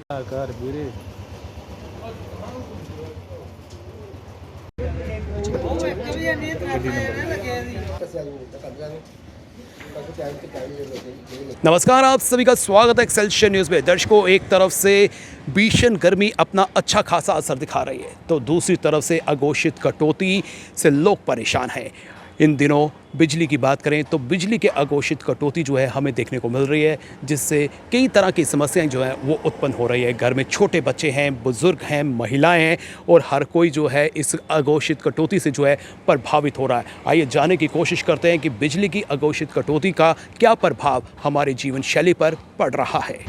कर वीरे नमस्कार, आप सभी का स्वागत है एक्सेलशियर न्यूज़ में। दर्शकों, एक तरफ से भीषण गर्मी अपना अच्छा खासा असर दिखा रही है तो दूसरी तरफ से अघोषित कटौती से लोग परेशान हैं। इन दिनों बिजली की बात करें तो बिजली के अघोषित कटौती जो है हमें देखने को मिल रही है, जिससे कई तरह की समस्याएं जो हैं वो उत्पन्न हो रही है। घर में छोटे बच्चे हैं, बुज़ुर्ग हैं, महिलाएं हैं और हर कोई जो है इस अघोषित कटौती से जो है प्रभावित हो रहा है। आइए जानने की कोशिश करते हैं कि बिजली की अघोषित कटौती का क्या प्रभाव हमारे जीवन शैली पर पड़ रहा है।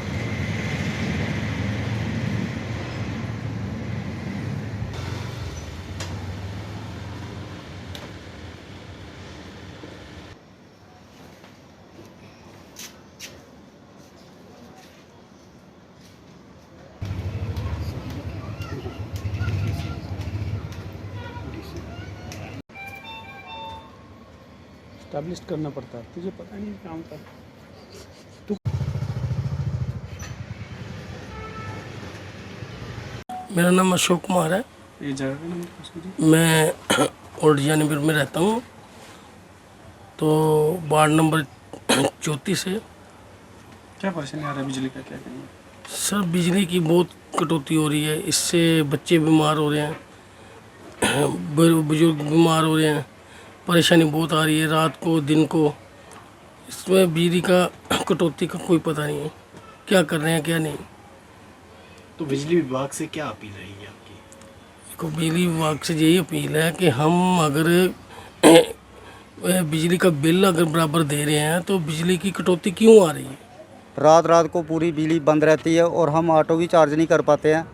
स्टैब्लिश करना पड़ता है, तुझे पता नहीं काम का। मेरा नाम अशोक कुमार है। ये जगह का नाम क्या? मैं ओल्ड जानीपुर में रहता हूँ, तो वार्ड नंबर 34 है। क्या परेशानी आ रहा है बिजली का, क्या करेंगे? सर, बिजली की बहुत कटौती हो रही है, इससे बच्चे बीमार हो रहे हैं, बुजुर्ग बीमार हो रहे हैं, परेशानी बहुत आ रही है रात को दिन को। इसमें बिजली का कटौती का कोई पता नहीं है, क्या कर रहे हैं क्या नहीं। तो बिजली विभाग से क्या अपील रहेगी आपकी? देखो, बिजली विभाग से यही अपील है कि हम अगर बिजली का बिल अगर बराबर दे रहे हैं तो बिजली की कटौती क्यों आ रही है? रात रात को पूरी बिजली बंद रहती है और हम ऑटो भी चार्ज नहीं कर पाते हैं,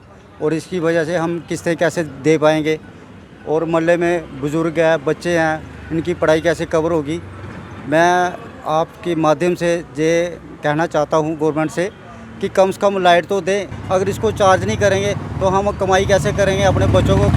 और इसकी वजह से हम किस्तें कैसे दे पाएंगे, और मोहल्ले में बुज़ुर्ग हैं, बच्चे हैं, इनकी पढ़ाई कैसे कवर होगी। मैं आपके माध्यम से ये कहना चाहता हूँ गवर्नमेंट से कि कम से कम लाइट तो दें। अगर इसको चार्ज नहीं करेंगे तो हम कमाई कैसे करेंगे, अपने बच्चों को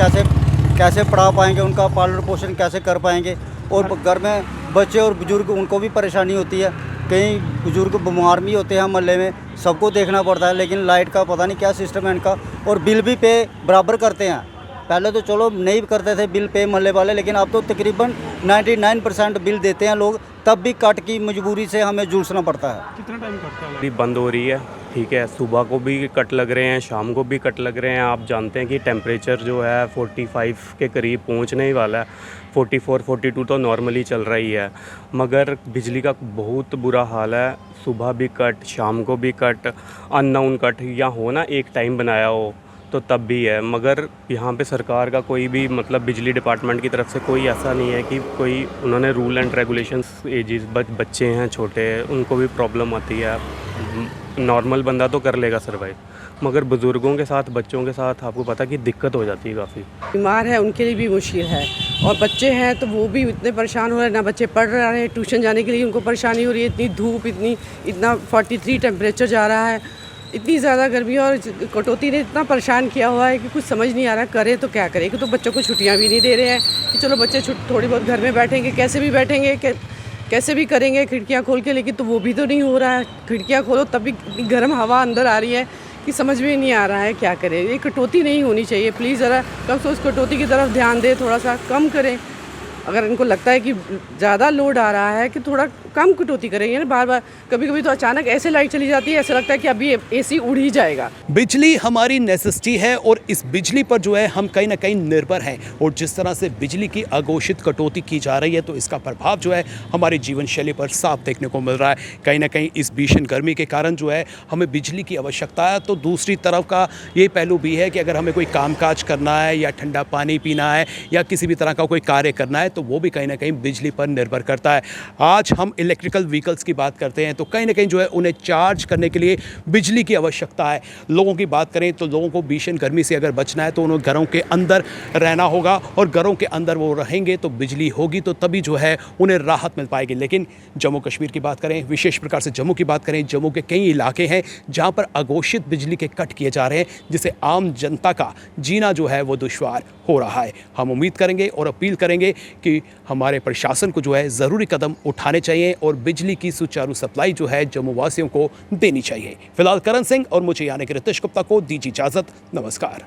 कैसे पढ़ा पाएंगे, उनका पालन पोषण कैसे कर पाएंगे। और घर में बच्चे और बुज़ुर्ग, उनको भी परेशानी होती है, कई बुज़ुर्ग बीमार भी होते हैं मोहल्ले में, सबको देखना पड़ता है। लेकिन लाइट का पता नहीं क्या सिस्टम है इनका, और बिल भी पे बराबर करते हैं। पहले तो चलो नहीं करते थे बिल पे मोहल्ले वाले, लेकिन अब तो तकरीबन 99% बिल देते हैं लोग, तब भी कट की मजबूरी से हमें जूझना पड़ता है। कितना टाइम कटता है? भी बंद हो रही है, ठीक है। सुबह को भी कट लग रहे हैं, शाम को भी कट लग रहे हैं। आप जानते हैं कि टेम्परेचर जो है 45 के करीब पहुंचने ही वाला है। 44 42 तो नॉर्मली चल रही है, मगर बिजली का बहुत बुरा हाल है। सुबह भी कट, शाम को भी कट, अननोन कट, या हो ना एक टाइम बनाया हो तो तब भी है। मगर यहाँ पे सरकार का कोई भी मतलब बिजली डिपार्टमेंट की तरफ से कोई ऐसा नहीं है कि कोई उन्होंने रूल एंड रेगुलेशंस, एजेस बच्चे हैं छोटे, उनको भी प्रॉब्लम आती है। नॉर्मल बंदा तो कर लेगा सर्वाइव, मगर बुज़ुर्गों के साथ, बच्चों के साथ आपको पता कि दिक्कत हो जाती है काफ़ी। बीमार है उनके लिए भी मुश्किल है, और बच्चे हैं तो वो भी इतने परेशान हो रहे हैं। ना बच्चे पढ़ रहे हैं, ट्यूशन जाने के लिए उनको परेशानी हो रही है। इतनी धूप, इतना 43 टेम्परेचर जा रहा है, इतनी ज़्यादा गर्मी, और कटौती ने इतना परेशान किया हुआ है कि कुछ समझ नहीं आ रहा करें तो क्या करें। कि तो बच्चों को छुट्टियाँ भी नहीं दे रहे हैं कि चलो बच्चे थोड़ी बहुत घर में बैठेंगे, कैसे भी बैठेंगे, कैसे भी करेंगे खिड़कियाँ खोल के, लेकिन तो वो भी तो नहीं हो रहा है। खिड़कियाँ खोलो तब भी इतनी गर्म हवा अंदर आ रही है कि समझ में नहीं आ रहा है क्या करें। ये कटौती नहीं होनी चाहिए, प्लीज़ ज़रा कम से उस कटौती की तरफ ध्यान दें, थोड़ा सा कम करें। अगर इनको लगता है कि ज़्यादा लोड आ रहा है कि थोड़ा कम कटौती करेंगे ना। बार बार कभी कभी तो अचानक ऐसे लाइट चली जाती है, ऐसा लगता है कि अभी एसी उड़ ही जाएगा। बिजली हमारी नेसेसिटी है और इस बिजली पर जो है हम कहीं ना कहीं निर्भर हैं, और जिस तरह से बिजली की अघोषित कटौती की जा रही है तो इसका प्रभाव जो है हमारी जीवन शैली पर साफ देखने को मिल रहा है। कहीं ना कहीं इस भीषण गर्मी के कारण जो है हमें बिजली की आवश्यकता है, तो दूसरी तरफ का ये पहलू भी है कि अगर हमें कोई कामकाज करना है या ठंडा पानी पीना है या किसी भी तरह का कोई कार्य करना है तो वो भी कहीं ना कहीं बिजली पर निर्भर करता है। आज हम इलेक्ट्रिकल व्हीकल्स की बात करते हैं तो कहीं ना कहीं जो है उन्हें चार्ज करने के लिए बिजली की आवश्यकता है। लोगों की बात करें तो लोगों को भीषण गर्मी से अगर बचना है तो उन्हें घरों के अंदर रहना होगा, और घरों के अंदर वो रहेंगे तो बिजली होगी तो तभी जो है उन्हें राहत मिल पाएगी। लेकिन जम्मू कश्मीर की बात करें, विशेष प्रकार से जम्मू की बात करें, जम्मू के कई इलाके हैं जहाँ पर अघोषित बिजली के कट किए जा रहे हैं, जिससे आम जनता का जीना जो है वो दुश्वार हो रहा है। हम उम्मीद करेंगे और अपील करेंगे कि हमारे प्रशासन को जो है ज़रूरी कदम उठाने चाहिए और बिजली की सुचारू सप्लाई जो है जम्मू वासियों को देनी चाहिए। फिलहाल करण सिंह और मुझे यानी कि रितेश गुप्ता को दीजिए इजाजत। नमस्कार।